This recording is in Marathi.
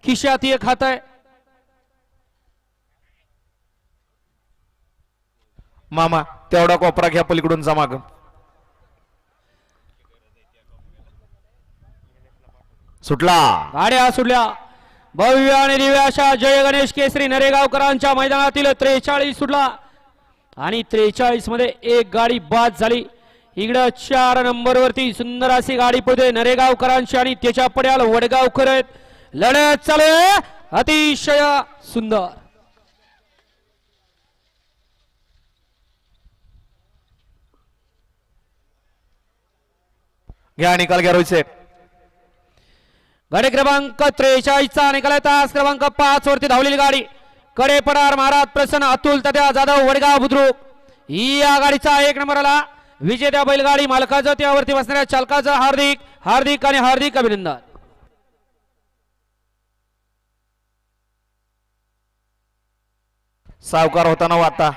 खिशात एक हात आहे. मामा तेवढा कोपरा घ्या पलीकडून जा माग. सुटला. गाड्या सुटल्या. भव्य आणि दिव्य अशा जय गणेश केसरी नरेगावकरांच्या मैदानातील 43 सुटला आणि 43 मध्ये एक गाडी बाद झाली. इकडं 4 नंबर वरती सुंदर अशी गाडी पळते नरेगावकरांची आणि त्याच्या पड्याला वडगावकर आहेत. लढत चालू आहे अतिशय सुंदर. घ्या निकाल घ्या रोहित शेठ. गाडी क्रमांक 43 चा निकाल आहे. तास क्रमांक 5 वरती धावलेली गाडी कडे पडार महाराज प्रसन्न अतुल तात्या जाधव वडगाव बुद्रुक या गाडीचा 1 नंबरला विजेत्या बैलगाडी मालकाचं त्यावरती बसणाऱ्या चालकाचं हार्दिक हार्दिक आणि हार्दिक अभिनंदन. सावकार होताना वाता